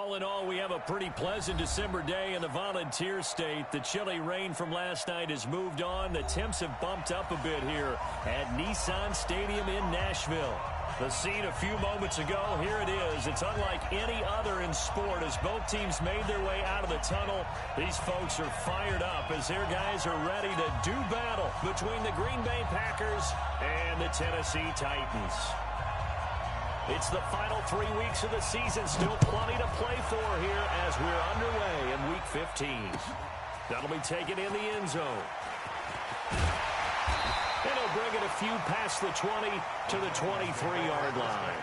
All in all, we have a pretty pleasant December day in the Volunteer State. The chilly rain from last night has moved on. The temps have bumped up a bit here at Nissan Stadium in Nashville. The scene a few moments ago, here it is. It's unlike any other in sport as both teams made their way out of the tunnel. These folks are fired up as their guys are ready to do battle between the Green Bay Packers and the Tennessee Titans. It's the final 3 weeks of the season. Still plenty to play for here as we're underway in Week 15. That'll be taken in the end zone. And he'll bring it a few past the 20 to the 23-yard line.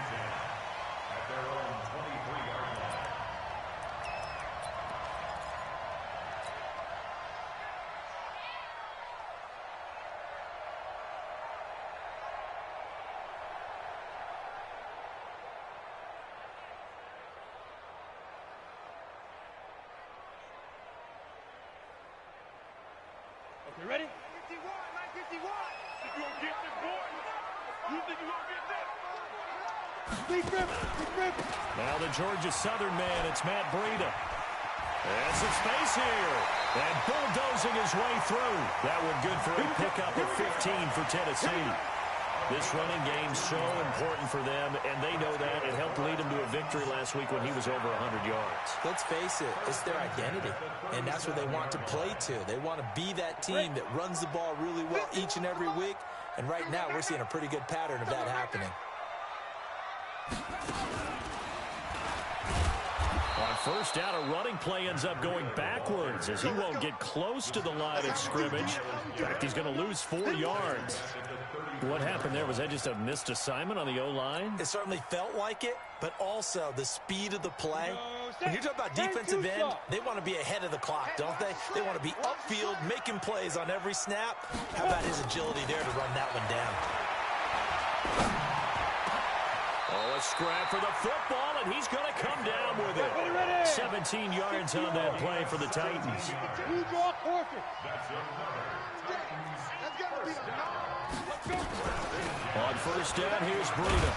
You ready? 51, 951. You gonna get this boy? You think you gonna get this? Big rip. Now the Georgia Southern man, it's Matt Breida. And some space here. And bulldozing his way through. That one good for a pickup of 15 for Tennessee. This running game's so important for them, and they know that. It helped lead them to a victory last week when he was over 100 yards. Let's face it, it's their identity, and that's what they want to play to. They want to be that team that runs the ball really well each and every week, and right now we're seeing a pretty good pattern of that happening. On first down, a running play ends up going backwards as he won't get close to the line of scrimmage. In fact, he's going to lose 4 yards. What happened there? Was that just a missed assignment on the O-line? It certainly felt like it, but also the speed of the play. When you're talking about defensive end, they want to be ahead of the clock, don't they? They want to be upfield, making plays on every snap. How about his agility there to run that one down? Oh, a scrap for the football, and he's going to come down with it. 17 yards on that play for the Titans. You draw forfeit. On first down, here's Breida.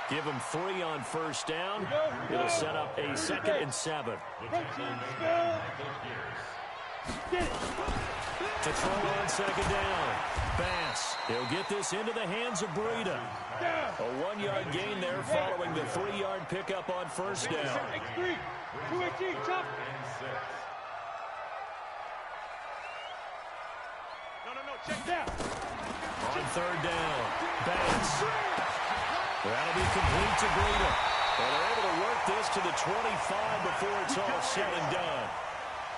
Give him 3 on first down. It'll set up a 2nd and 7. To throw on 2nd down. Bass. He'll get this into the hands of Breida. A 1-yard gain there following the 3-yard pickup on first down. 218, chop. Check down. On third down, Bass. That'll be complete to Breida. And they're able to work this to the 25 before it's all said and done.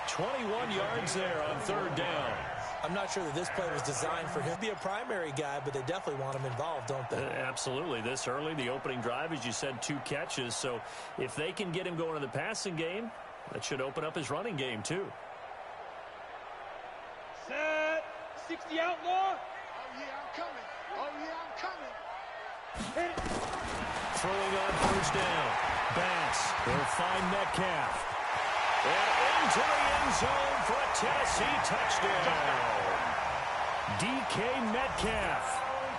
21 yards there on third down. I'm not sure that this play was designed for him to be a primary guy, but they definitely want him involved, don't they? Absolutely. This early, the opening drive, as you said, 2 catches. So if they can get him going in the passing game, that should open up his running game too. Set. 60 outlaw. Oh, yeah, I'm coming. Oh, yeah, I'm coming. Hit it. Throwing on first down. Bass will find Metcalf. And into the end zone for a Tennessee touchdown. DK Metcalf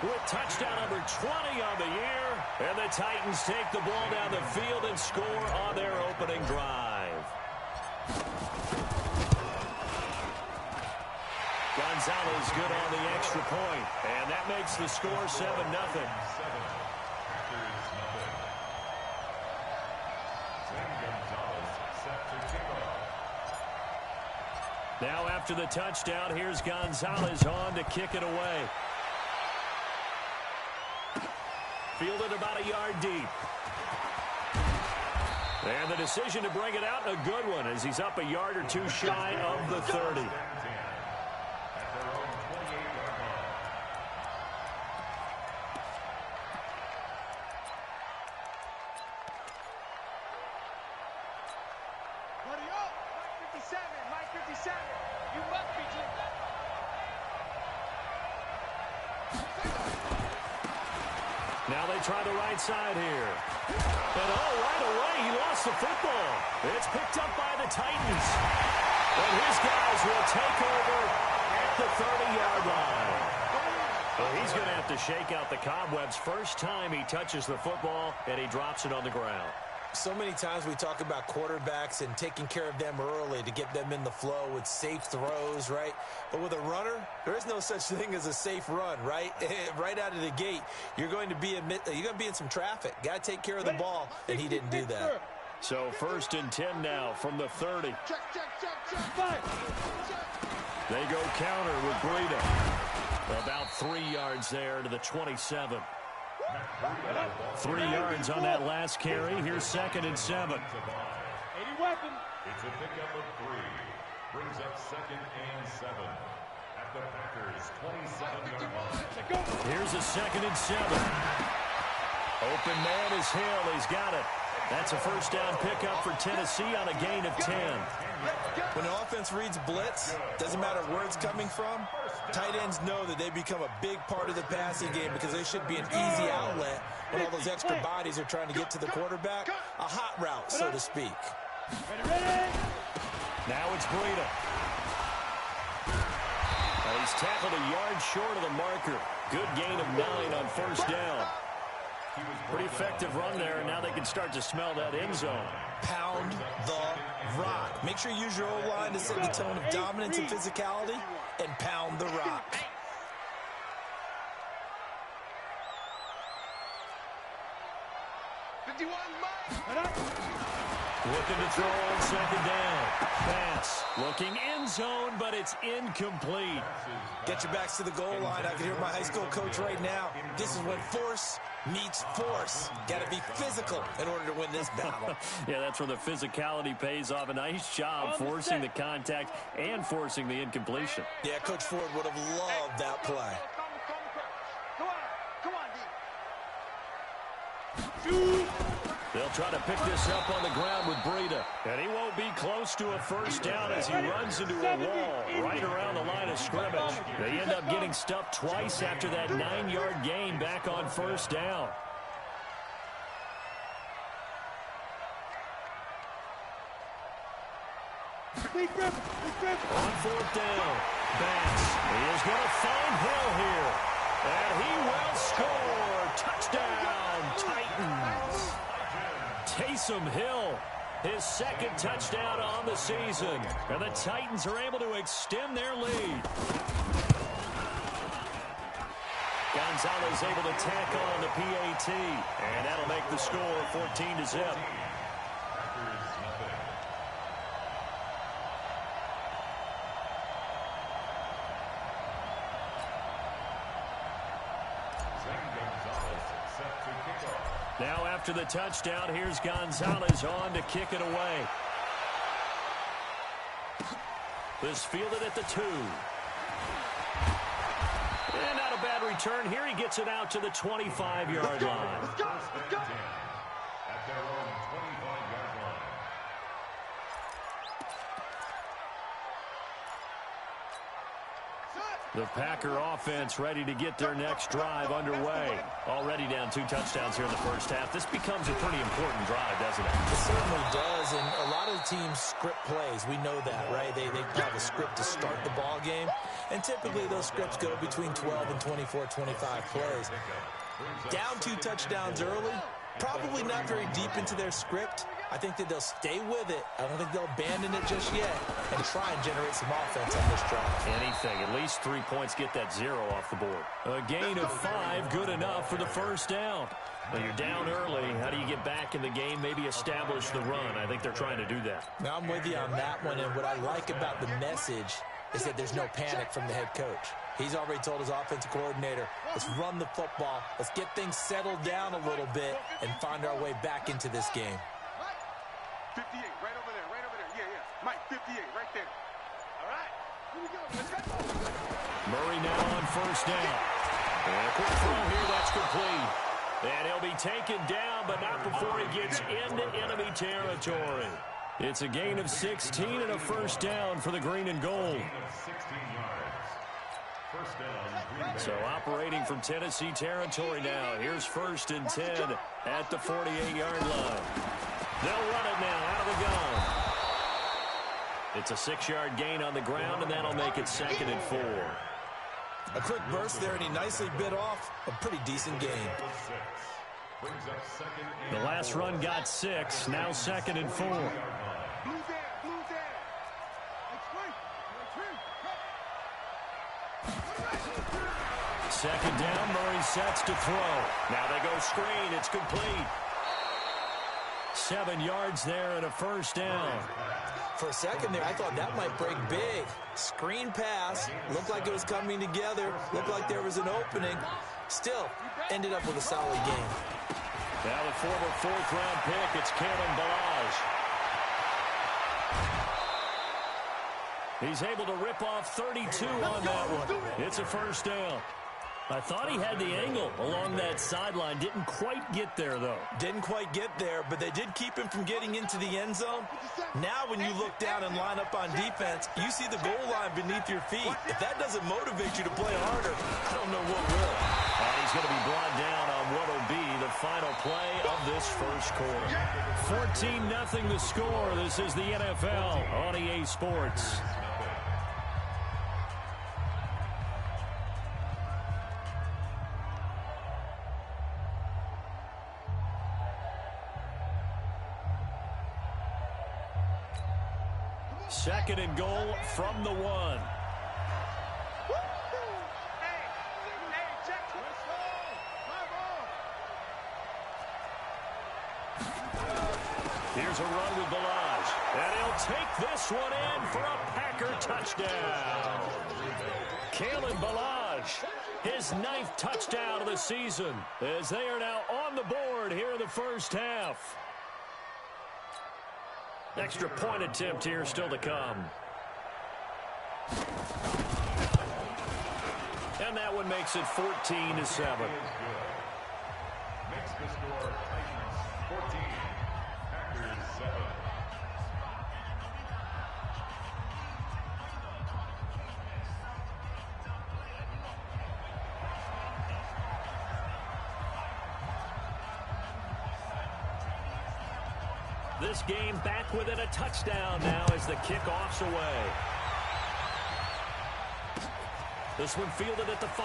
with touchdown number 20 on the year. And the Titans take the ball down the field and score on their opening drive. Gonzalez good on the extra point, and that makes the score 7-0. Now after the touchdown, here's Gonzalez on to kick it away. Fielded about a yard deep. And the decision to bring it out, a good one, as he's up a yard or 2 shy of the 30. Mike 57. You must be Jim. Now they try the right side here. And right away, he lost the football. It's picked up by the Titans. And his guys will take over at the 30-yard line. Well, he's going to have to shake out the cobwebs first time he touches the football, and he drops it on the ground. So many times we talk about quarterbacks and taking care of them early to get them in the flow with safe throws, right? But with a runner, there is no such thing as a safe run, right? Right out of the gate, you're going to be in some traffic. Got to take care of the ball, and he didn't do that. So 1st and 10 now from the 30. They go counter with Breida. About 3 yards there to the 27. 3 yards on that last carry. Here's 2nd and 7. 80 weapon. It's a pickup of 3. Brings up 2nd and 7. At the Packers' 27-yard line. Here's a 2nd and 7. Open man is Hill. He's got it. That's a 1st down pickup for Tennessee on a gain of 10. When the offense reads blitz, doesn't matter where it's coming from, tight ends know that they become a big part of the passing game because they should be an easy outlet when all those extra bodies are trying to get to the quarterback. A hot route, so to speak. Now it's Breida. He's tackled a yard short of the marker. Good gain of 9 on 1st down. Pretty effective run there, and now they can start to smell that end zone. Pound the rock. Make sure you use your O-line to set the tone of dominance and physicality, and pound the rock. Looking to throw on 2nd down. Pass. Looking end zone, but it's incomplete. Get your backs to the goal line. I can hear my high school coach right now. This is when force meets force. Got to be physical in order to win this battle. Yeah, that's where the physicality pays off. A nice job forcing the contact and forcing the incompletion. Yeah, Coach Ford would have loved that play. They'll try to pick this up on the ground with Breida. And he won't be close to a 1st down as he runs into a wall right around the line of scrimmage. They end up getting stuffed twice after that 9-yard gain back on 1st down. On 4th down, Bass. He is going to find Hill here. And he will score. Touchdown, Titans. Taysom Hill, his 2nd touchdown on the season. And the Titans are able to extend their lead. Gonzalez able to tack on the PAT. And that'll make the score 14-0. Now after the touchdown, here's Gonzalez on to kick it away. This fielded at the 2. And not a bad return. Here he gets it out to the 25-yard line. Let's go. At their own 25-yard line. The Packer offense ready to get their next drive underway. Already down 2 touchdowns here in the 1st half. This becomes a pretty important drive, doesn't it? It certainly does, and a lot of the teams script plays. We know that, right? They have a script to start the ball game, and typically those scripts go between 12 and 24, 25 plays. Down 2 touchdowns early, probably not very deep into their script. I think that they'll stay with it. I don't think they'll abandon it just yet and try and generate some offense on this drive. Anything. At least 3 points, get that 0 off the board. A gain of 5, good enough for the 1st down. Well, you're down early. How do you get back in the game? Maybe establish the run. I think they're trying to do that. Now, I'm with you on that one, and what I like about the message is that there's no panic from the head coach. He's already told his offensive coordinator, let's run the football, let's get things settled down a little bit and find our way back into this game. 58, right over there. Yeah. Mike, 58, right there. All right, here we go. Let's go. Murray now on 1st down. And a quick throw here, that's complete. And he'll be taken down, but not before he gets into enemy territory. It's a gain of 16 and a 1st down for the green and gold. 16 yards. 1st down. So operating from Tennessee territory now. Here's 1st and 10 at the 48-yard line. They'll run it now out of the gun. It's a 6-yard gain on the ground, and that'll make it 2nd and 4. A quick burst there, and he nicely bit off a pretty decent gain. brings up second and The last 4. run got 6, now 2nd and 4. Blue there, blue there. Second down, Murray sets to throw. Now they go screen, it's complete. 7 yards there and a first down. For a second there, I thought that might break big. Screen pass. Looked like it was coming together. Looked like there was an opening. Still, ended up with a solid game. Now the former 4th-round pick, it's Kalen Balazs. He's able to rip off 32 on that one. It's a first down. I thought he had the angle along that sideline. Didn't quite get there, though. Didn't quite get there, but they did keep him from getting into the end zone. Now when you look down and line up on defense, you see the goal line beneath your feet. If that doesn't motivate you to play harder, I don't know what will. And he's going to be brought down on what will be the final play of this first quarter. 14-0 the score. This is the NFL on EA Sports. Second and goal from the 1. Here's a run with Balazs. And he'll take this one in for a Packer touchdown. Kalen Balazs, his 9th touchdown of the season, as they are now on the board here in the first half. Extra point attempt here still to come. And that one makes it 14-7. Makes the score Titans 14, Packers 7. This game back within a touchdown now as the kickoff's away. This one fielded at the 5.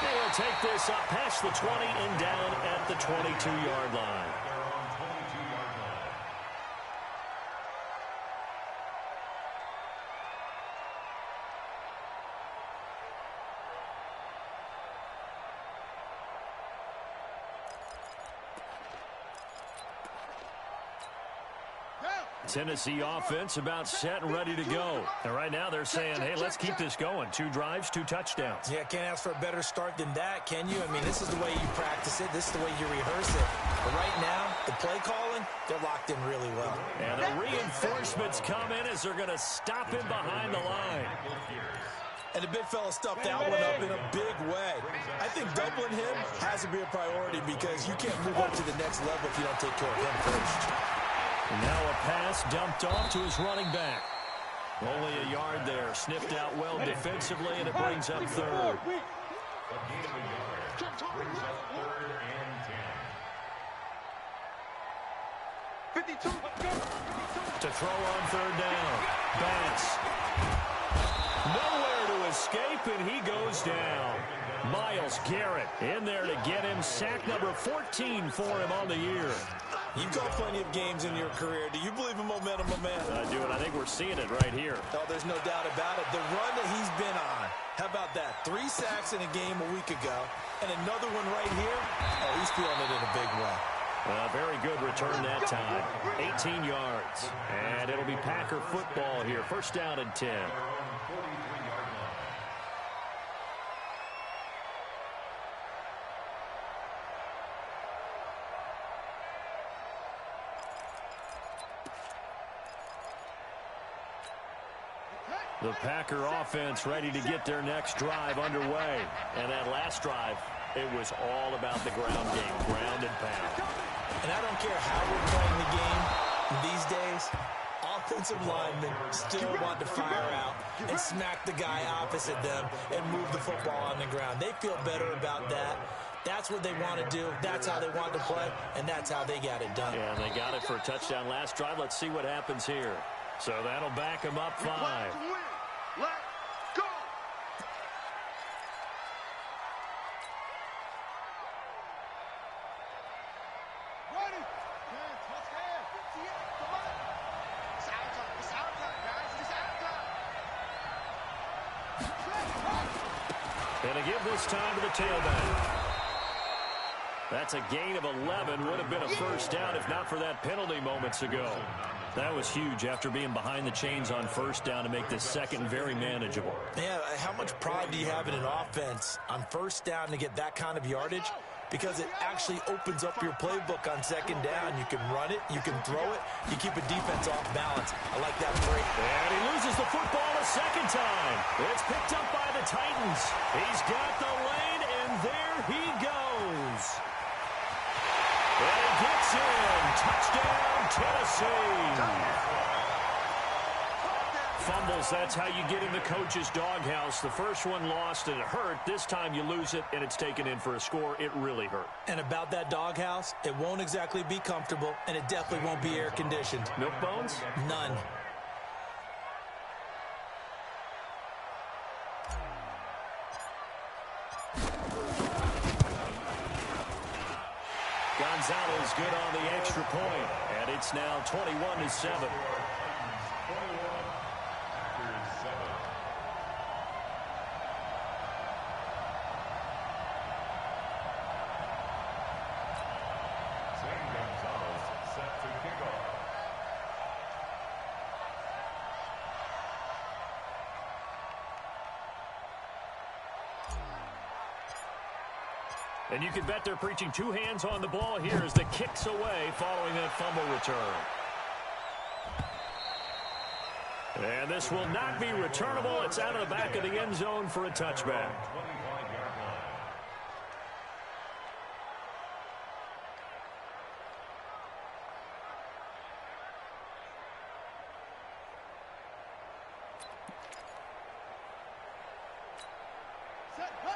They'll take this up past the 20 and down at the 22-yard line. Tennessee offense about set and ready to go. And right now they're saying, hey, let's keep this going. 2 drives, 2 touchdowns. Yeah, can't ask for a better start than that, can you? I mean, this is the way you practice it. This is the way you rehearse it. But right now, the play calling, they're locked in really well. And the reinforcements come in as they're going to stop him behind the line. And the big fella stuffed that one up in a big way. I think doubling him has to be a priority because you can't move up to the next level if you don't take care of him first. Now a pass dumped off to his running back. Only a yard there. Sniffed out well defensively, and it brings up 3rd. A gain of a yard brings up 3rd and 10. 52, let's go. 52. To throw on 3rd down. Bass. Nowhere to escape, and he goes down. Myles Garrett in there to get him. Sack number 14 for him on the year. You've got plenty of games in your career. Do you believe in momentum, my man? I do, and I think we're seeing it right here. Oh, there's no doubt about it. The run that he's been on. How about that? 3 sacks in a game a week ago, and another one right here. Oh, he's feeling it in a big way. Very good return that time. 18 yards. And it'll be Packer football here. First down and 10. The Packer offense ready to get their next drive underway. And that last drive, it was all about the ground game, ground and pound. And I don't care how we're playing the game these days, offensive linemen still want to fire out and smack the guy opposite them and move the football on the ground. They feel better about that. That's what they want to do. That's how they want to play, and that's how they got it done. Yeah, they got it for a touchdown last drive. Let's see what happens here. So that'll back them up 5. Let's go. And to give this time to the tailback. That's a gain of 11. Would have been a first down if not for that penalty moments ago. That was huge after being behind the chains on first down to make this second very manageable. Yeah, how much pride do you have in an offense on first down to get that kind of yardage? Because it actually opens up your playbook on second down. You can run it, you can throw it, you keep a defense off balance. I like that break. And he loses the football a second time. It's picked up by the Titans. He's got the lane, and there he goes. And he gets in. Touchdown, Tennessee. Fumbles, that's how you get in the coach's doghouse. The first one lost, and it hurt. This time you lose it, and it's taken in for a score. It really hurt. And about that doghouse, it won't exactly be comfortable, and it definitely won't be air-conditioned. Milk bones? None. Gonzalez good on the extra point, and it's now 21-7. And you can bet they're preaching two hands on the ball here as the kick's away following that fumble return. And this will not be returnable. It's out of the back of the end zone for a touchback.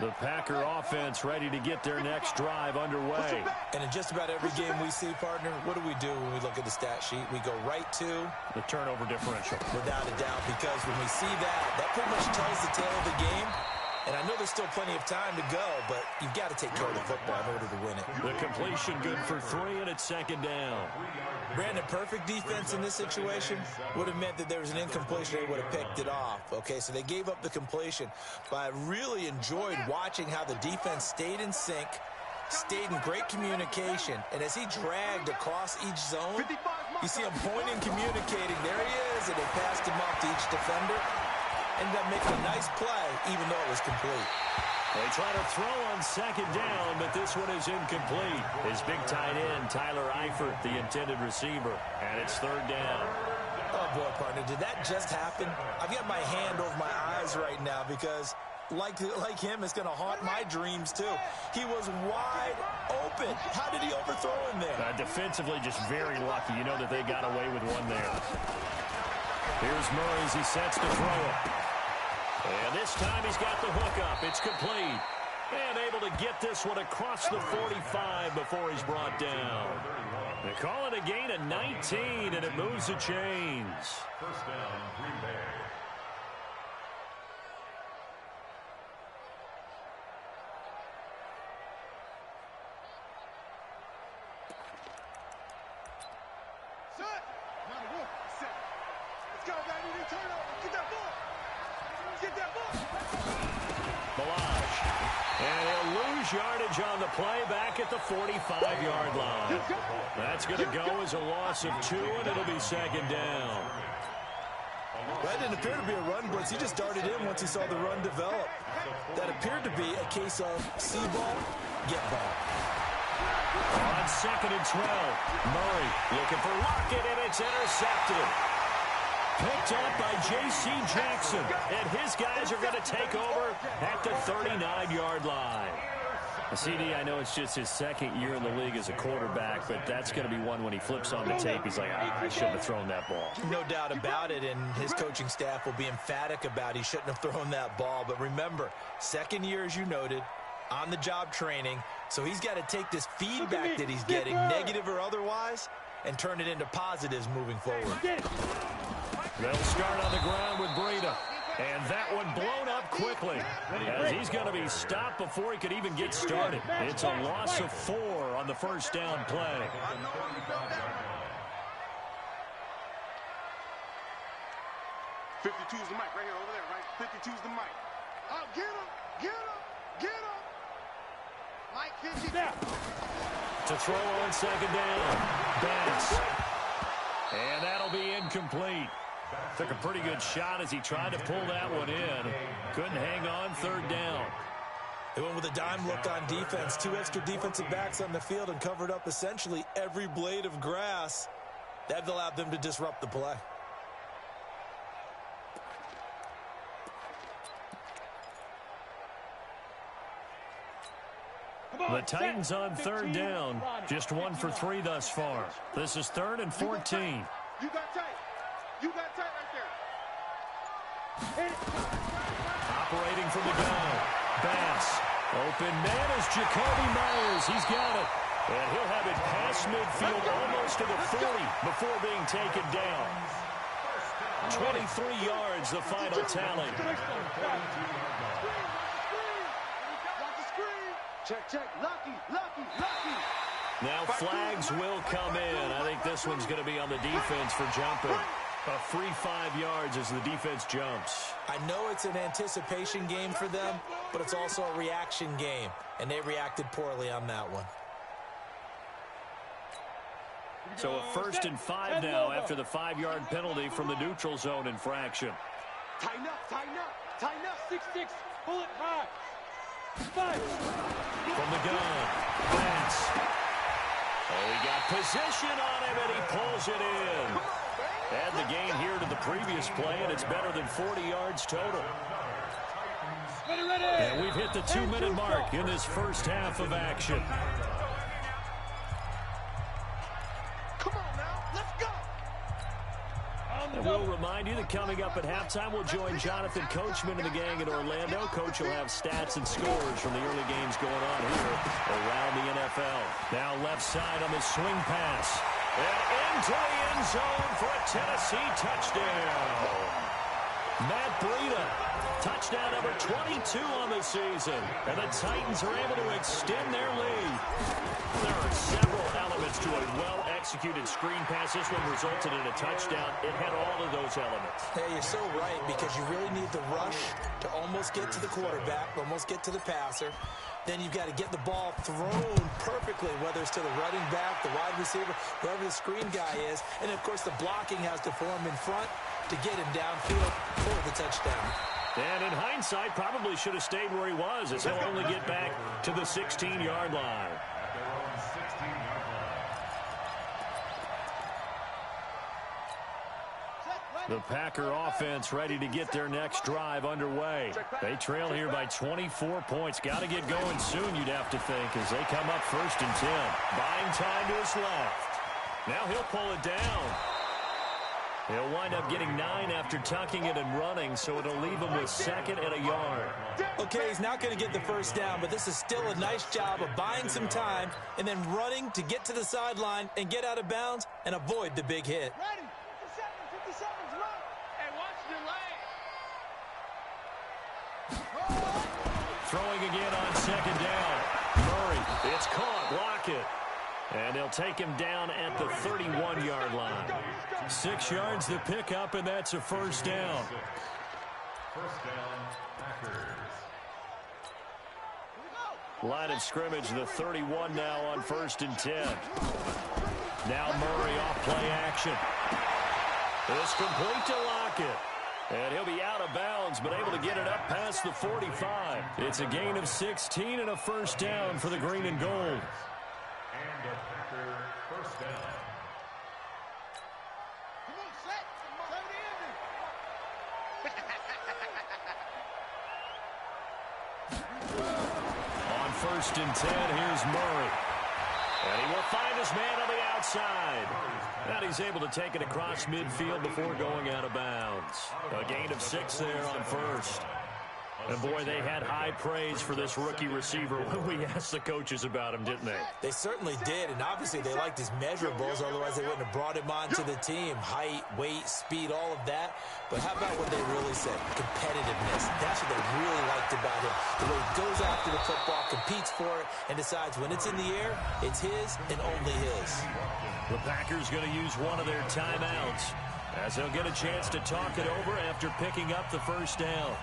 The Packer offense ready to get their next drive underway. And in just about every game we see, partner, what do when we look at the stat sheet? We go right to the turnover differential. Without a doubt, because when we see that pretty much tells the tale of the game. And I know there's still plenty of time to go, but you've got to take care of the football in order to win it. The completion good for 3, and it's second down. Brandon, perfect defense in this situation would have meant that there was an incompletion. They would have picked it off. Okay, so they gave up the completion. But I really enjoyed watching how the defense stayed in sync, stayed in great communication. And as he dragged across each zone, you see him pointing, communicating. There he is, and they passed him off to each defender. Ended up making a nice play, even though it was complete. They try to throw on second down, but this one is incomplete. His big tight end, Tyler Eifert, the intended receiver, and it's third down. Oh, boy, partner, did that just happen? I've got my hand over my eyes right now because, like him, it's going to haunt my dreams, too. He was wide open. How did he overthrow him there? Defensively, just very lucky. You know that they got away with one there. Here's Murray as he sets to throw it. And this time he's got the hook up. It's complete. And able to get this one across the 45 before he's brought down. They call it a gain of 19, and it moves the chains. First down, Green Bay. Let's go, baby. Turnover. Get that ball. Get that ball. Balaj. And he'll lose yardage on the play back at the 45-yard line. That's going to go as a loss of 2, and it'll be second down. That didn't appear to be a run blitz. He just darted in once he saw the run develop. That appeared to be a case of see ball, get ball. On second and 12, Murray looking for Lockett, and it's intercepted. Picked up by J.C. Jackson, and his guys are going to take over at the 39-yard line. CD, I know it's just his second year in the league as a quarterback, but that's going to be one when he flips on the tape. He's like, I shouldn't have thrown that ball. No doubt about it, and his coaching staff will be emphatic about he shouldn't have thrown that ball. But remember, second year, as you noted, on-the-job training, so he's got to take this feedback that he's getting, negative or otherwise, and turn it into positives moving forward. They'll start on the ground with Breida. And that one blown up quickly as he's going to be stopped before he could even get started. It's a loss of 4 on the first down play. 52's the mic right here over there, right? 52's the mic. Oh, get him! Get him! Get him. Mike, 50. To throw on second down. Bass. And that'll be incomplete. Took a pretty good shot as he tried to pull that one in. Couldn't hang on third down. They went with a dime look on defense. 2 extra defensive backs on the field and covered up essentially every blade of grass. That allowed them to disrupt the play. The Titans on third down. Just 1 for 3 thus far. This is 3rd and 14. You got tight. You got tight right there. Operating from the gun. Bass. Open man is Jacoby Myers. He's got it. And he'll have it past midfield almost to the 40 before being taken down. 23 yards, the final tally. Check. Lucky. Now flags will come in. I think this one's going to be on the defense for jumping. A free 5 yards as the defense jumps. I know it's an anticipation game for them, but it's also a reaction game, and they reacted poorly on that one. So a 1st and 5 now after the 5-yard penalty from the neutral zone infraction. Tighten up. 6-6. Pull it high. 5. From the gun. Bass. Oh, he got position on him, and he pulls it in. Add the gain here to the previous play, and it's better than 40 yards total. And we've hit the 2-minute mark in this first half of action. Come on now, let's go. And we'll remind you that coming up at halftime, we'll join Jonathan Coachman and the gang in Orlando. Coach will have stats and scores from the early games going on here around the NFL. Now left side on the swing pass. And into the end zone for a Tennessee touchdown. Matt Breida, touchdown number 22 on the season. And the Titans are able to extend their lead. There are several elements to a well-executed screen pass. This one resulted in a touchdown. It had all of those elements. Hey, you're so right, because you really need the rush to almost get to the quarterback, almost get to the passer. Then you've got to get the ball thrown perfectly, whether it's to the running back, the wide receiver, whoever the screen guy is. And, of course, the blocking has to form in front to get him downfield for the touchdown. And in hindsight, probably should have stayed where he was, as he'll only get back to the 16-yard line. The Packer offense ready to get their next drive underway. They trail here by 24 points. Got to get going soon, you'd have to think, as they come up 1st and 10. Buying time to his left. Now he'll pull it down. He'll wind up getting 9 after tucking it and running, so it'll leave him with 2nd and a yard. Okay, he's not going to get the first down, but this is still a nice job of buying some time and then running to get to the sideline and get out of bounds and avoid the big hit. Ready. 50 seconds, run. Hey, watch the lane. Throwing again on 2nd down. Murray, it's caught. Block it. And they'll take him down at the 31-yard line. 6 yards the pickup, and that's a 1st down. First down, Packers. Line of scrimmage, the 31 now on 1st and 10. Now Murray off play action. It's complete to Lockett. And he'll be out of bounds, but able to get it up past the 45. It's a gain of 16 and a 1st down for the green and gold. And a Packer first down. Come on, set. On 1st and 10, here's Murray. And he will find his man on the outside. And he's able to take it across midfield before going out of bounds. A gain of 6 there on 1st. And, boy, they had high praise for this rookie receiver when we asked the coaches about him, didn't they? They certainly did, and obviously they liked his measurables, otherwise they wouldn't have brought him onto the team. Height, weight, speed, all of that. But how about what they really said? Competitiveness. That's what they really liked about him. The way he goes after the football, competes for it, and decides when it's in the air, it's his and only his. The Packers going to use one of their timeouts as they'll get a chance to talk it over after picking up the 1st down.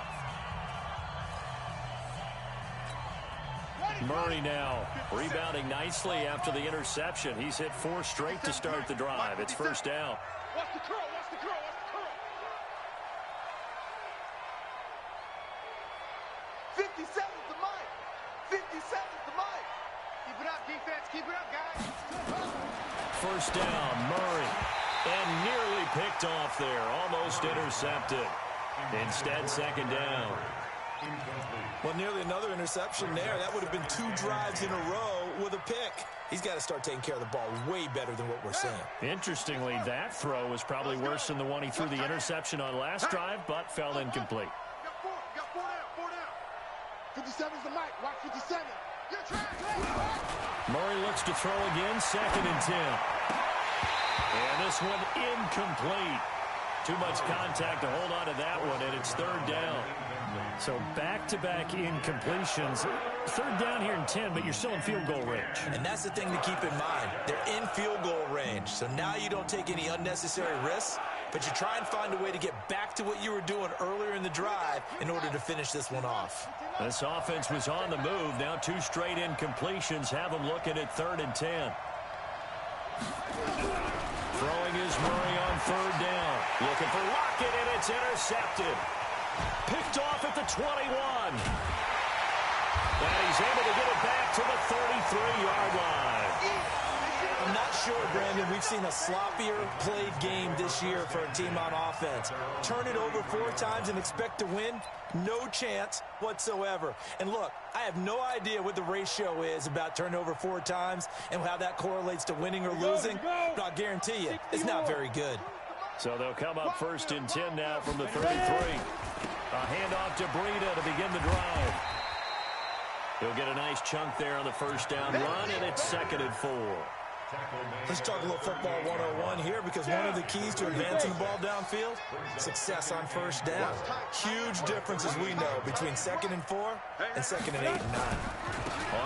Murray now rebounding nicely after the interception. He's hit 4 straight to start the drive. It's first down. Watch the curl, watch the curl, watch the curl. 57's the mic. 57's the mic. Keep it up, defense. Keep it up, guys. First down, Murray. And nearly picked off there. Almost intercepted. Instead, second down. Well, nearly another interception there. That would have been 2 drives in a row with a pick. He's got to start taking care of the ball way better than what we're seeing. Interestingly, that throw was probably worse than the one he threw the interception on last drive, but fell incomplete. Got 4 down. 57's the mic. Watch 57. You're trying. Murray looks to throw again, second and 10. And this one incomplete. Too much contact to hold on to that one, and it's third down. So back-to-back incompletions. Third down here in 10, but you're still in field goal range. And that's the thing to keep in mind. They're in field goal range. So now you don't take any unnecessary risks, but you try and find a way to get back to what you were doing earlier in the drive in order to finish this one off. This offense was on the move. Now 2 straight incompletions have them looking at third and 10. Throwing is Murray on third down. Looking for Lockett, and it's intercepted. Picked off at the 21. And he's able to get it back to the 33-yard line. I'm not sure, Brandon, we've seen a sloppier played game this year for a team on offense. Turn it over 4 times and expect to win? No chance whatsoever. And look, I have no idea what the ratio is about turning over 4 times and how that correlates to winning or losing, but I'll guarantee you, it's not very good. So they'll come up first and 10 now from the 33. A handoff to Breida to begin the drive. He'll get a nice chunk there on the first down run, and it's second and 4. Let's talk a little football 101 here, because one of the keys to advancing the ball downfield, success on first down. Huge difference, as we know, between second and 4 and second and 8 and 9.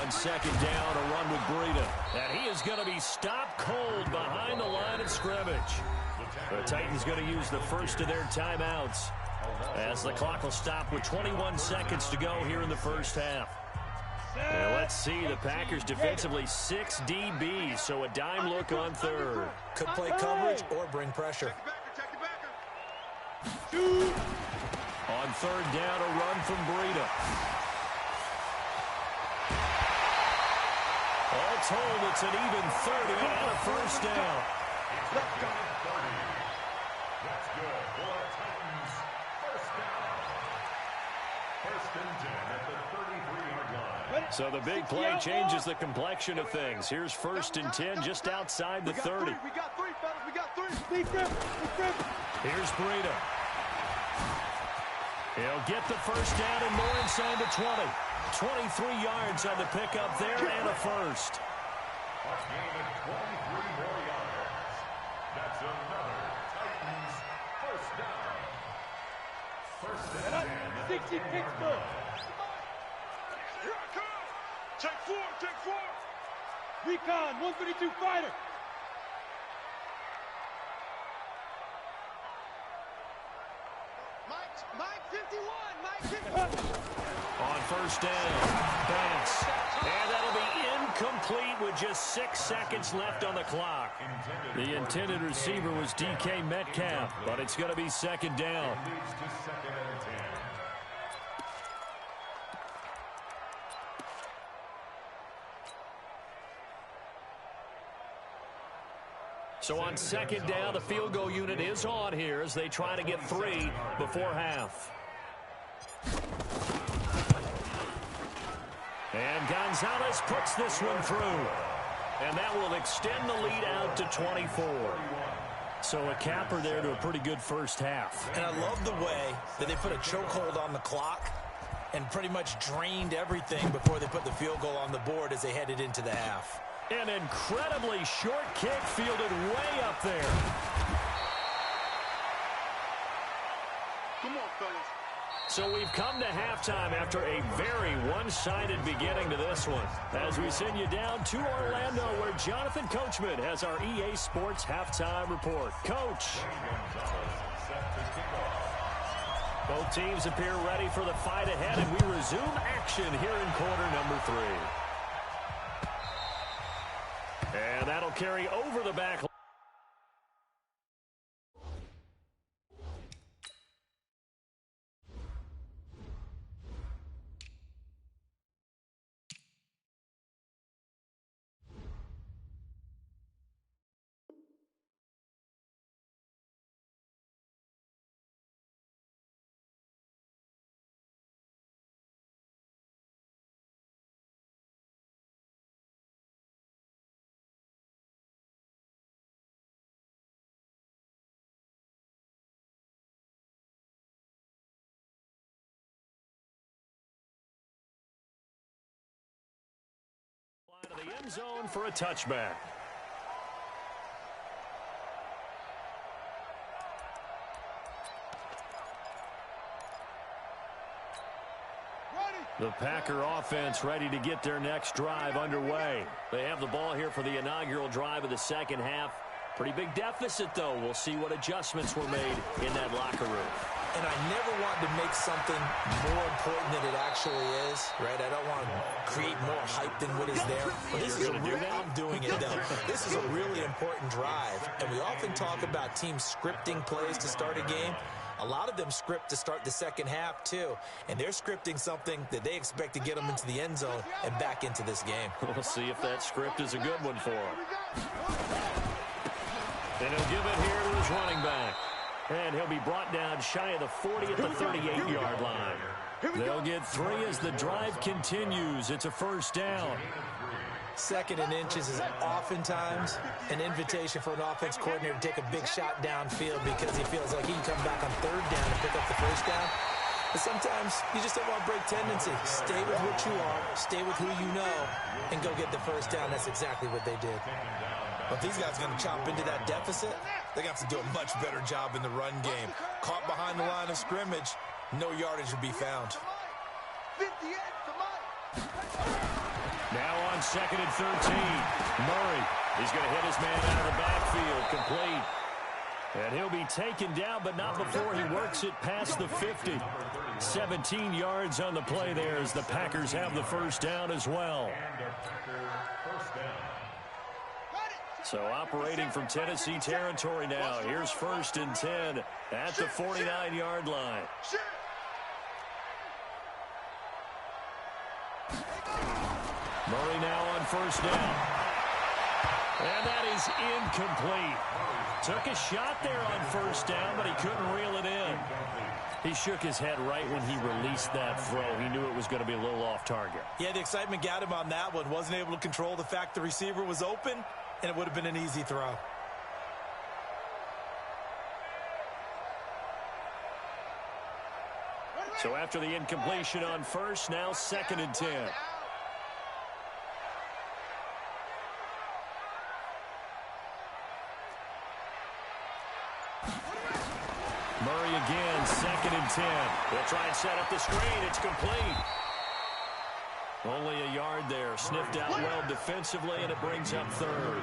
On second down, a run with Breida. And he is going to be stopped cold behind the line of scrimmage. The Titans going to use the first of their timeouts as the clock will stop with 21 seconds to go here in the first half. And let's see, the Packers defensively 6 DBs, so a dime look on third. Could play coverage or bring pressure. On third down, a run from Breida. All told, it's an even 30 and a first down. That's good for the Titans. First down. First and 10 at the 33-yard line. So the big play changes the complexion of things. Here's first and 10 just outside the 30. We got 3, fellas. We got 3. Here's Breida. He'll get the first down and more inside the 20. 23 yards on the pickup there and a first. A gain of 23 more yards. That's another Titans first down. First and 10. 60 Pittsburgh. Here I come. Take 4, take 4. Recon, 152 fighter. Mike 51, Mike 51. On first down, Banks. And that'll be incomplete with just 6 seconds left on the clock. The intended receiver was DK Metcalf, but it's going to be second down. Leads to second and 10. So on second down, the field goal unit is on here as they try to get 3 before half. And Gonzalez puts this one through. And that will extend the lead out to 24. So a capper there to a pretty good first half. And I love the way that they put a chokehold on the clock and pretty much drained everything before they put the field goal on the board as they headed into the half. An incredibly short kick fielded way up there. Come on, fellas. So we've come to halftime after a very one-sided beginning to this one. As we send you down to Orlando, where Jonathan Coachman has our EA Sports halftime report. Coach. Both teams appear ready for the fight ahead, and we resume action here in quarter number 3. carry over the back. To the end zone for a touchback. The Packer offense ready to get their next drive underway. They have the ball here for the inaugural drive of the second half. Pretty big deficit, though. We'll see what adjustments were made in that locker room. And I never want to make something more important than it actually is, right? I don't want to create more hype than what is there. But this is I'm doing it, though. This is a really important drive. And we often talk about teams scripting plays to start a game. A lot of them script to start the second half, too. And they're scripting something that they expect to get them into the end zone and back into this game. We'll see if that script is a good one for them. And he'll give it here to his running back. And he'll be brought down shy of the 40 at the 38-yard line. They'll get 3 as the drive continues. It's a first down. Second and inches is oftentimes an invitation for an offense coordinator to take a big shot downfield because he feels like he can come back on third down and pick up the first down. But sometimes you just don't want to break tendency. Stay with what you are, stay with who you know, and go get the first down. That's exactly what they did. But these guys are going to chop into that deficit. They're going to have to do a much better job in the run game. Caught behind the line of scrimmage, no yardage will be found. Now on 2nd and 13. Murray is going to hit his man out of the backfield, complete. And he'll be taken down, but not before he works it past the 50. 17 yards on the play there as the Packers have the first down as well. So operating from Tennessee territory now. Here's 1st and 10 at the 49-yard line. Murray now on first down. And that is incomplete. Took a shot there on first down, but he couldn't reel it in. He shook his head right when he released that throw. He knew it was going to be a little off target. Yeah, the excitement got him on that one. Wasn't able to control the fact the receiver was open, and it would have been an easy throw. So after the incompletion on first, now 2nd and 10. Murray again, 2nd and 10. They'll try and set up the screen. It's complete. Only a yard there. Sniffed out well defensively, and it brings up 3rd.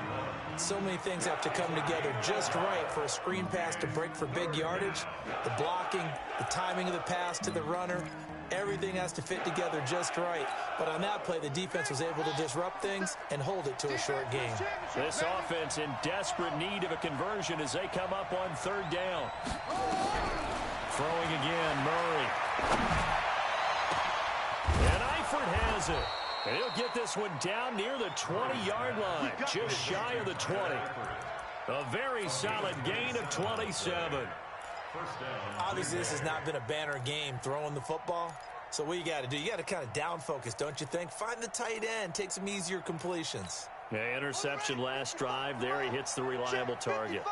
So many things have to come together just right for a screen pass to break for big yardage. The blocking, the timing of the pass to the runner, everything has to fit together just right. But on that play, the defense was able to disrupt things and hold it to a short game. This offense in desperate need of a conversion as they come up on 3rd down. Throwing again, Murray. And Eifert has it. And he'll get this one down near the 20-yard line, just shy of the 20. A very solid gain of 27. Obviously, this has not been a banner game throwing the football. So what you got to do, you got to kind of down focus, don't you think? Find the tight end, take some easier completions. Yeah, interception last drive. There he hits the reliable target.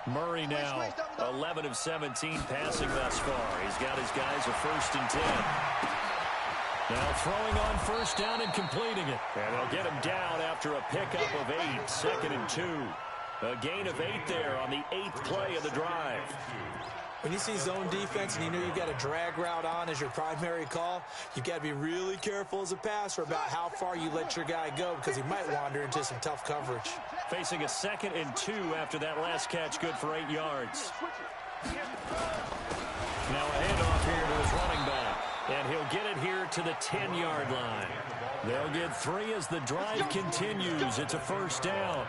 Murray now 11 of 17 passing thus far. He's got his guys a 1st and 10. Now throwing on first down and completing it. And they'll get him down after a pickup of 8, 2nd and 2. A gain of 8 there on the 8th play of the drive. When you see zone defense and you know you've got a drag route on as your primary call, you've got to be really careful as a passer about how far you let your guy go because he might wander into some tough coverage. Facing a 2nd and 2 after that last catch, good for 8 yards. Now a handoff here to his running back. And he'll get it here to the 10-yard line. They'll get 3 as the drive continues. It's a first down.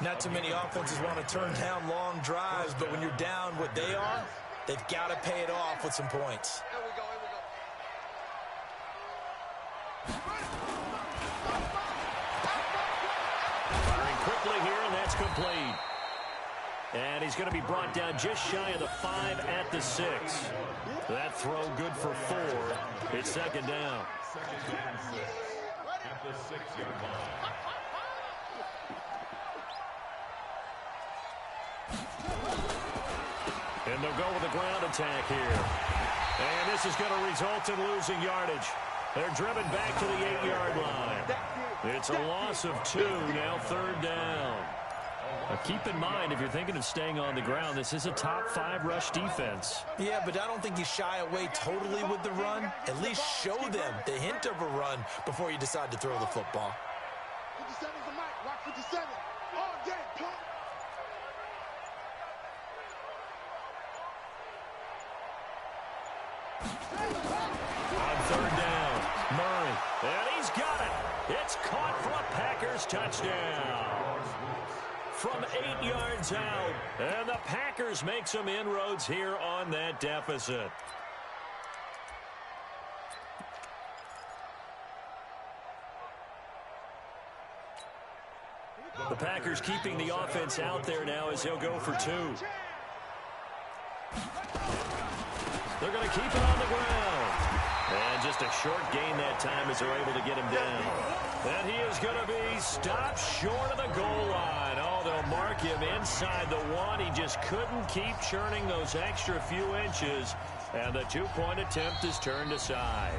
Not too many offenses want to turn down long drives, but when you're down what they are, they've got to pay it off with some points. Here we go, here we go. Firing quickly here, and that's complete. And he's going to be brought down just shy of the 5 at the 6. That throw good for 4. It's second down. Second and 6 at the 6-yard line. And they'll go with a ground attack here. And this is going to result in losing yardage. They're driven back to the 8-yard line. It's a loss of 2, now third down. Now keep in mind, if you're thinking of staying on the ground, this is a top 5 rush defense. Yeah, but I don't think you shy away totally with the run. At least show them the hint of a run before you decide to throw the football. 57's the mic. Rock 57. All day, punk. On third down, Murray. And he's got it. It's caught for a Packers touchdown. From 8 yards out. And the Packers make some inroads here on that deficit. The Packers keeping the offense out there now as they'll go for 2. They're going to keep it on the ground. And just a short gain that time as they're able to get him down. And he is going to be stopped short of the goal line. Oh, they'll mark him inside the 1. He just couldn't keep churning those extra few inches. And the 2-point attempt is turned aside.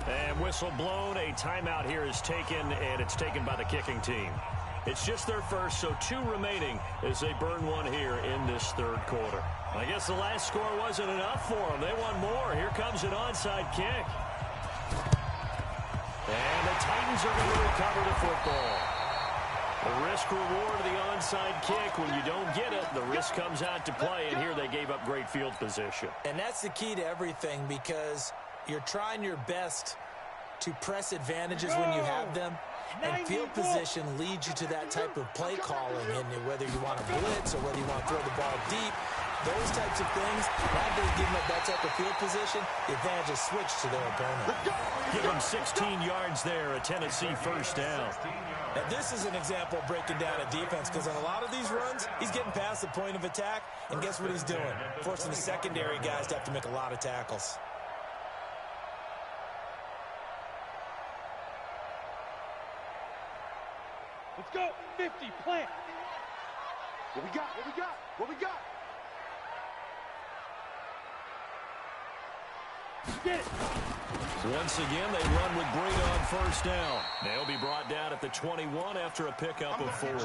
And whistle blown. A timeout here is taken, and it's taken by the kicking team. It's just their first, so 2 remaining as they burn 1 here in this third quarter. I guess the last score wasn't enough for them. They want more. Here comes an onside kick. And the Titans are going to recover the football. The risk-reward of the onside kick. When you don't get it, the risk comes out to play, and here they gave up great field position. And that's the key to everything, because you're trying your best to press advantages when you have them. And field position leads you to that type of play calling, and whether you want to blitz or whether you want to throw the ball deep, those types of things, now they're giving up that type of field position, the advantage is switched to their opponent. Give them 16 yards there, a Tennessee first down. And this is an example of breaking down a defense, because on a lot of these runs, he's getting past the point of attack, and guess what he's doing? Forcing the secondary guys to have to make a lot of tackles. Let's go. 50, plant. What we got? What we got? What we got? Get it. Once again, they run with Breida on first down. They'll be brought down at the 21 after a pickup of 4.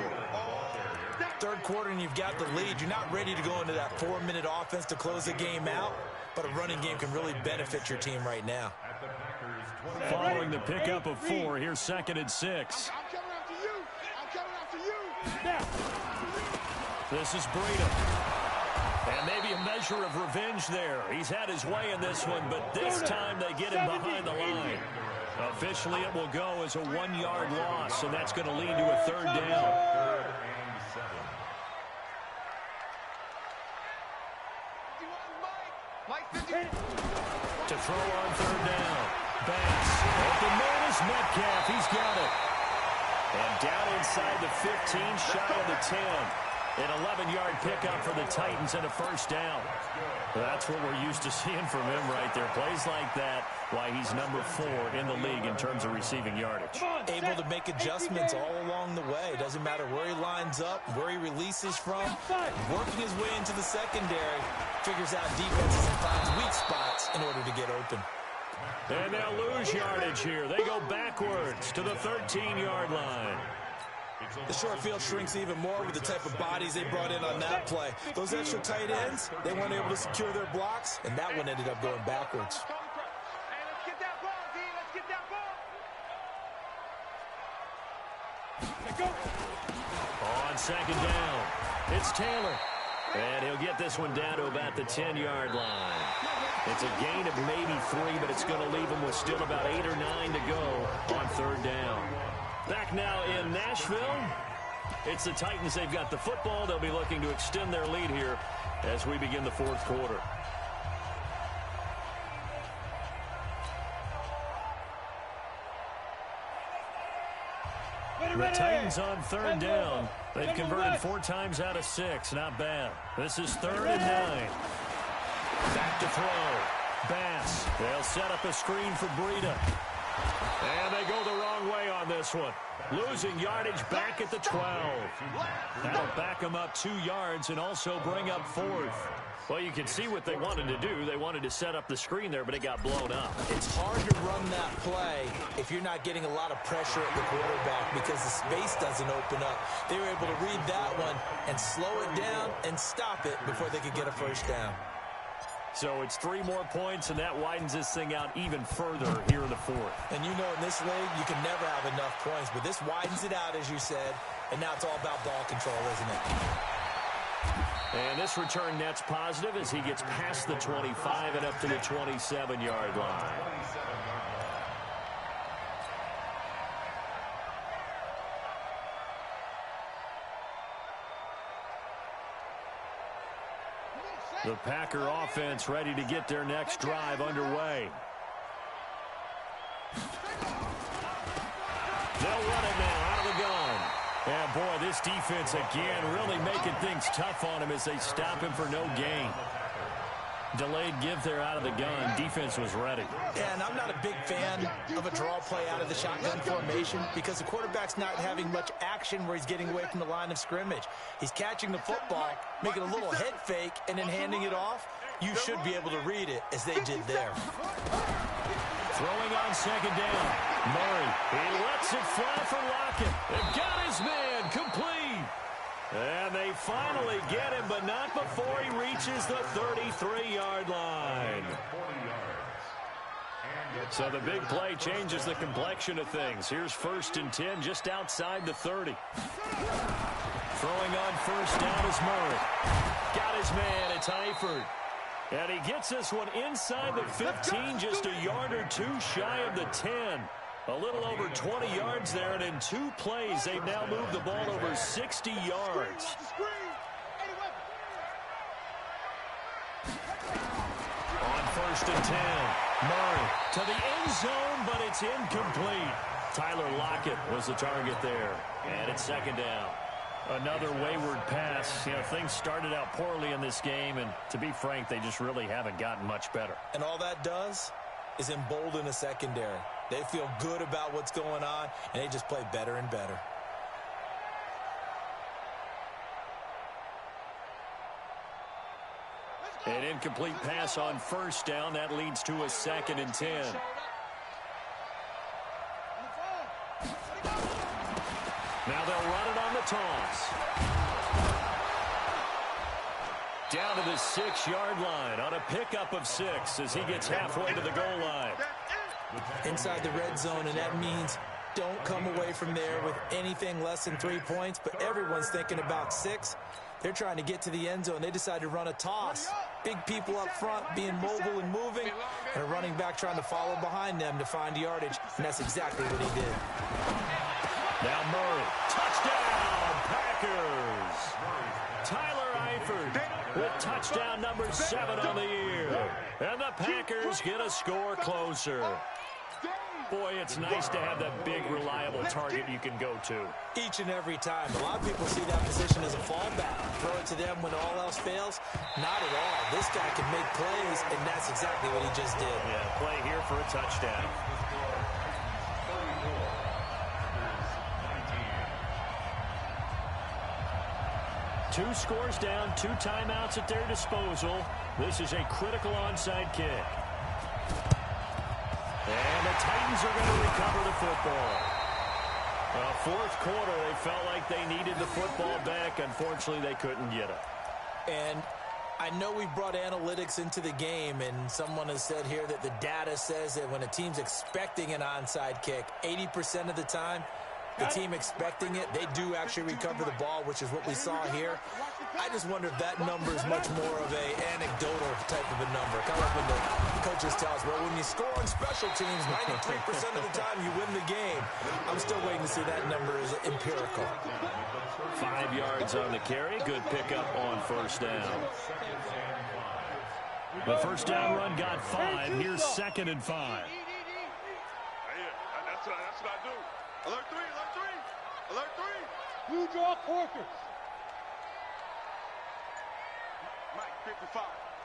Third quarter and you've got the lead. You're not ready to go into that 4-minute offense to close the game out, but a running game can really benefit your team right now. Following the pickup of 4, here's second and 6. I'm coming after you. I'm coming after you. Now. This is Breida. And maybe a measure of revenge there. He's had his way in this one, but this time they get him behind the line. Officially, it will go as a 1-yard loss, and that's going to lead to a third down. To throw on third down. Banks. Open man is Metcalf. He's got it. And down inside the 15, shy of the 10. An 11-yard pickup for the Titans and a first down. That's what we're used to seeing from him right there. Plays like that, why he's number 4 in the league in terms of receiving yardage. Able to make adjustments all along the way. Doesn't matter where he lines up, where he releases from. Working his way into the secondary, figures out defenses and finds weak spots in order to get open. And they'll lose yardage here. They go backwards to the 13-yard line. The short field shrinks even more with the type of bodies they brought in on that play. Those extra tight ends, they weren't able to secure their blocks, and that one ended up going backwards. Hey, let's get that ball, D. Let's get that ball. Let's go. On second down, it's Taylor. And he'll get this one down to about the 10-yard line. It's a gain of maybe 3, but it's going to leave him with still about 8 or 9 to go on third down. Back now in Nashville, It's the Titans. They've got the football. They'll be looking to extend their lead here as we begin the fourth quarter. The Titans on third down. They've converted 4 times out of 6. Not bad. This is 3rd and 9. Back to throw. Bass. They'll set up a screen for Breida. And they go the wrong way on this one. Losing yardage back at the 12. That'll back them up 2 yards and also bring up 4th. Well, you can see what they wanted to do. They wanted to set up the screen there, but it got blown up. It's hard to run that play if you're not getting a lot of pressure at the quarterback because the space doesn't open up. They were able to read that one and slow it down and stop it before they could get a first down. So it's 3 more points, and that widens this thing out even further here in the 4th. And you know in this league, you can never have enough points, but this widens it out, as you said, and now it's all about ball control, isn't it? And this return net's positive as he gets past the 25 and up to the 27-yard line. The Packer offense ready to get their next drive underway. They'll run it now out of the gun. And, boy, this defense again really making things tough on him as they stop him for no gain. Delayed give there out of the gun. Defense was ready. And I'm not a big fan of a draw play out of the shotgun formation because the quarterback's not having much action where he's getting away from the line of scrimmage. He's catching the football, making a little head fake, and then handing it off. You should be able to read it as they did there. Throwing on 2nd down. Murray, he lets it fly for Lockett. They've got his man complete. And they finally get him, but not before he reaches the 33-yard line. So the big play changes the complexion of things. Here's 1st and 10 just outside the 30. Throwing on 1st down is Murray. Got his man, it's Eifert. And he gets this one inside the 15, just a yard or 2 shy of the 10. A little over 20 yards there, and in 2 plays, they've now moved the ball over 60 yards. On 1st and 10, Murray to the end zone, but it's incomplete. Tyler Lockett was the target there, and it's 2nd down. Another wayward pass. You know, things started out poorly in this game, and to be frank, they just really haven't gotten much better. And all that does is embolden a secondary. They feel good about what's going on, and they just play better and better. An incomplete pass on 1st down. That leads to a 2nd and 10. Now they'll run it on the toss. Down to the 6-yard line on a pickup of 6 as he gets halfway to the goal line. Inside the red zone, and that means don't come away from there with anything less than 3 points, but everyone's thinking about 6. They're trying to get to the end zone. They decide to run a toss. Big people up front being mobile and moving, and a running back trying to follow behind them to find yardage, and that's exactly what he did. Now Murray, touchdown, Packers. Tyler Eifert with touchdown number 7 on the year. And the Packers get a score closer. Boy, it's nice to have that big, reliable target you can go to. Each and every time. A lot of people see that position as a fallback. Throw it to them when all else fails. Not at all. This guy can make plays, and that's exactly what he just did. Yeah, play here for a touchdown. Two scores down, 2 timeouts at their disposal. This is a critical onside kick. And the Titans are going to recover the football. 4th quarter, they felt like they needed the football back. Unfortunately, they couldn't get it. And I know we brought analytics into the game, and someone has said here that the data says that when a team's expecting an onside kick, 80% of the time, the team expecting it, they do actually recover the ball, which is what we saw here. I just wonder if that number is much more of a anecdotal type of a number. Kind of like when the coaches tell us, well, when you score on special teams, 93% of the time you win the game. I'm still waiting to see that number is empirical. 5 yards on the carry. Good pickup on first down. The first down run got 5. Here's 2nd and 5. That's what I do. Alert 3, alert 3, alert 3. You draw quarters. Mike, 55.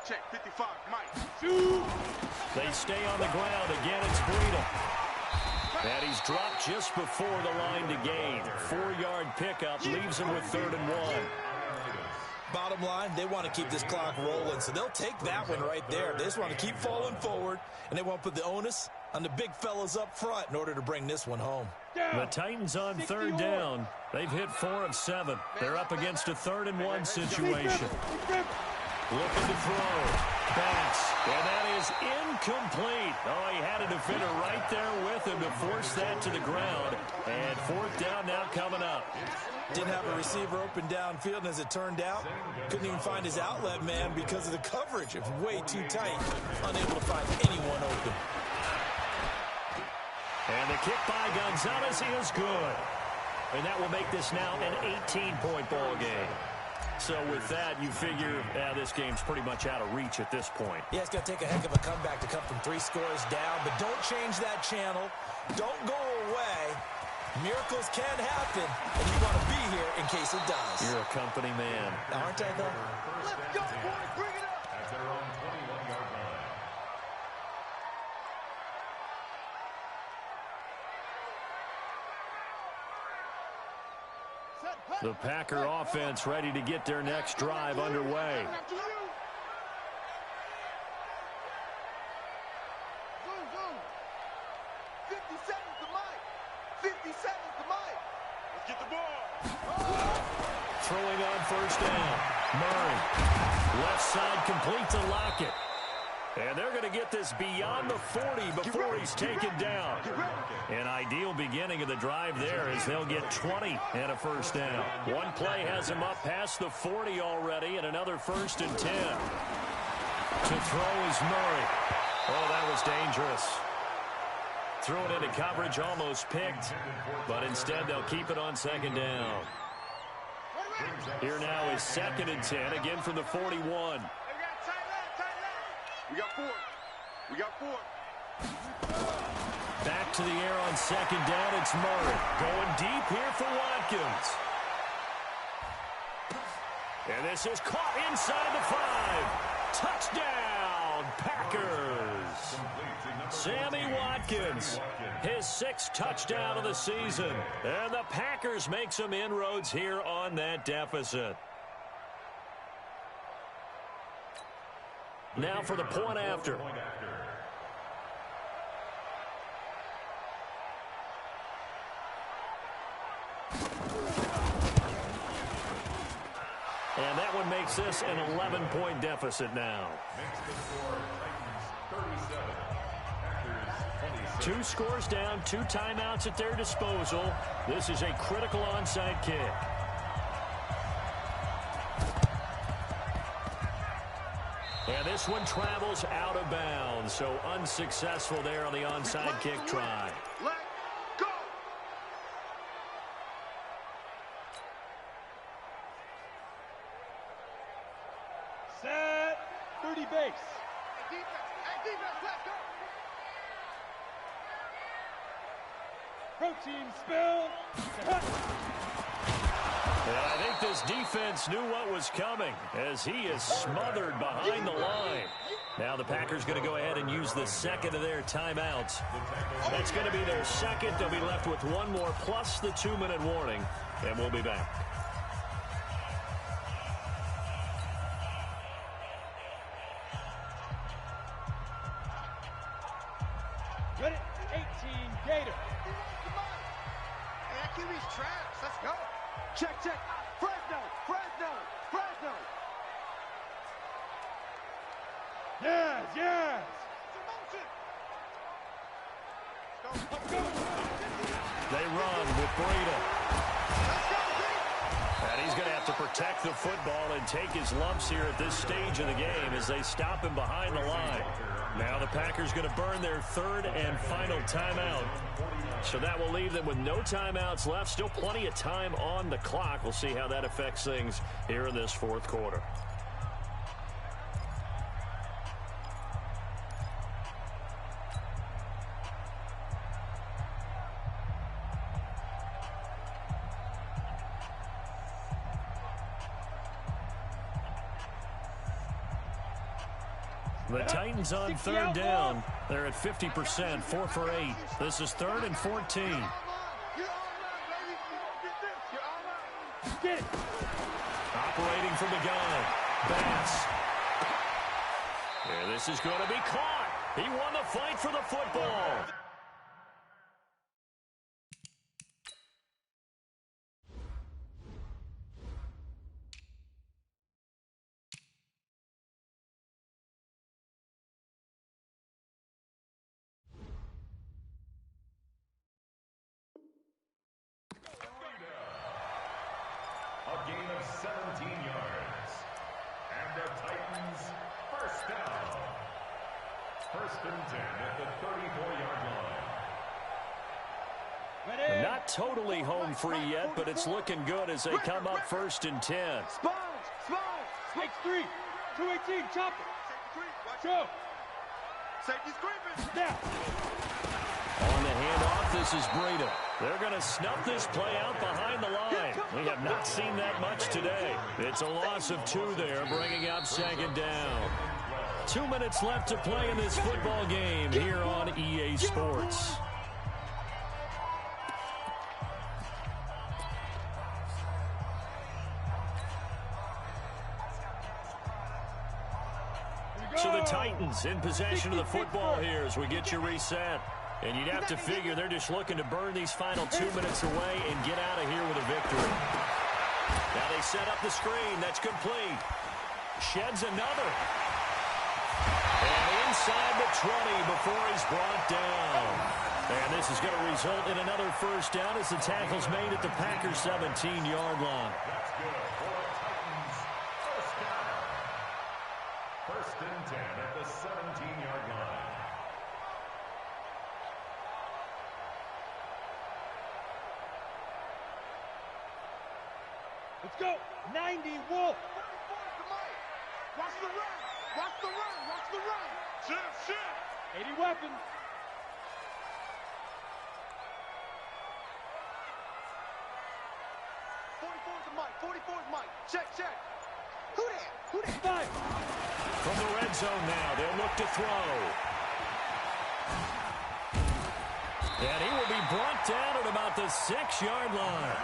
Check, 55, Mike. Shoot. They stay on the ground. Again, it's Breedle. And he's dropped just before the line to gain. 4-yard pickup leaves him with 3rd and 1. Bottom line, they want to keep this clock rolling, so they'll take that one right there. They just want to keep falling forward, and they want to put the onus on the big fellas up front in order to bring this one home. The Titans on 3rd down. They've hit 4 of 7. They're up against a 3rd and 1 situation. Looking to throw. Pass. And that is incomplete. Oh, he had a defender right there with him to force that to the ground. And 4th down now coming up. Didn't have a receiver open downfield, and as it turned out, couldn't even find his outlet man because of the coverage. It was way too tight. Unable to find anyone open. And the kick by Gonzalez is good. And that will make this now an 18-point ball game. So with that, you figure this game's pretty much out of reach at this point. Yeah, it's going to take a heck of a comeback to come from 3 scores down, but don't change that channel. Don't go away. Miracles can happen, and you want to be here in case it does. You're a company man. Aren't I, though? Let's go, boys. Bring it up. At their own 21-yard line. The Packer offense ready to get their next drive underway. Zoom, zoom. 50 seconds to Mike. 50 seconds to Mike. Let's get the ball. Throwing on first down. Murray. Left side complete to Lockett. And they're going to get this beyond the 40 before he's taken down. An ideal beginning of the drive there as they'll get 20 and a first down. One play has him up past the 40 already, and another 1st and 10. To throw is Murray. Oh, that was dangerous. Threw it into coverage, almost picked, but instead they'll keep it on 2nd down. Here now is 2nd and 10, again from the 41. We got 4. We got 4. Back to the air on 2nd down. It's Murray. Going deep here for Watkins. And this is caught inside the 5. Touchdown, Packers. Sammy Watkins, his 6th touchdown of the season. And the Packers make some inroads here on that deficit. Now for the point after. And that one makes this an 11-point deficit now. 2 scores down, 2 timeouts at their disposal. This is a critical onside kick. And this one travels out of bounds, so unsuccessful there on the onside kick try. Let go. Set. 30 base. Hey, defense, let's go. Protein spill. And I think this defense knew what was coming as he is smothered behind the line. Now the Packers going to go ahead and use the 2nd of their timeouts. That's going to be their 2nd. They'll be left with 1 more plus the 2-minute warning, and we'll be back. Ready? 18 Gator. Hey, that QB's trash. Let's go. Check, check. Fresno, Fresno, Fresno. Yes, yes. Let's go. They run with Breida. And he's going to have to protect the football and take his lumps here at this stage of the game as they stop him behind the line. Now the Packers going to burn their third and final timeout. So that will leave them with no timeouts left. Still plenty of time on the clock. We'll see how that affects things here in this fourth quarter. The Titans on third down. They're at 50%, 4 for 8. This is 3rd and 14. Operating from the gun. Bass. Yeah, this is going to be caught. He won the fight for the football. A gain of 17 yards. And the Titans, first down. 1st and 10 at the 34-yard line. Not totally home free yet, but it's looking good as they come up 1st and 10. Spike 3, 218, chop it. Show. Safety screaming. Now. On the handoff, this is Breida. They're going to snuff this play out behind the line. We have not seen that much today. It's a loss of 2 there, bringing up 2nd down. 2 minutes left to play in this football game here on EA Sports. So the Titans in possession of the football here as we get you reset. And you'd have to figure they're just looking to burn these final 2 minutes away and get out of here with a victory. Now they set up the screen. That's complete. Sheds another. And inside the 20 before he's brought down. And this is going to result in another first down as the tackle's made at the Packers' 17-yard line. That's good for the Titans. First down. 1st and 10 at the 17-yard line. Let's go. 90, Wolf. Watch the run. Watch the run. Watch the run. Shit. 80 weapons. Mike. 44 is Mike. Check. Who that? From the red zone now, they'll look to throw. And he will be brought down at about the 6-yard line.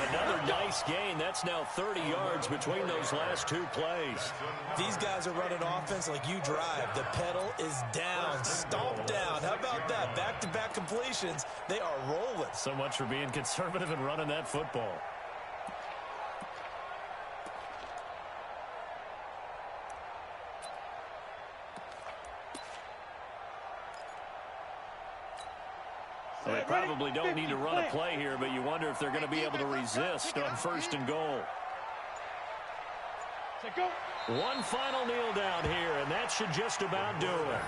Another nice gain. That's now 30 yards between those last 2 plays. These guys are running offense like you drive. The pedal is down, stomped down. How about that? Back-to-back completions. They are rolling. So much for being conservative and running that football. Well, they probably don't need to run a play here, but you wonder if they're going to be able to resist on 1st and goal. One final kneel down here, and that should just about do it.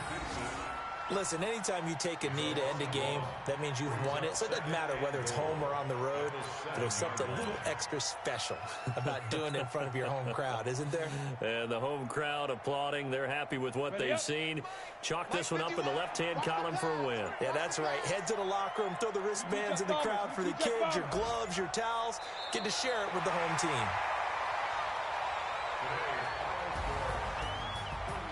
Listen, anytime you take a knee to end a game, that means you've won it. So it doesn't matter whether it's home or on the road. But there's something a little extra special about doing it in front of your home crowd, isn't there? And the home crowd applauding. They're happy with what they've seen. Chalk this one up in the left-hand column for a win. Yeah, that's right. Head to the locker room, throw the wristbands in the crowd for the kids, your gloves, your towels. Get to share it with the home team.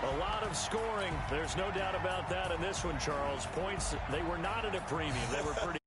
A lot of scoring. There's no doubt about that in this one, Charles. Points, they were not at a premium. They were pretty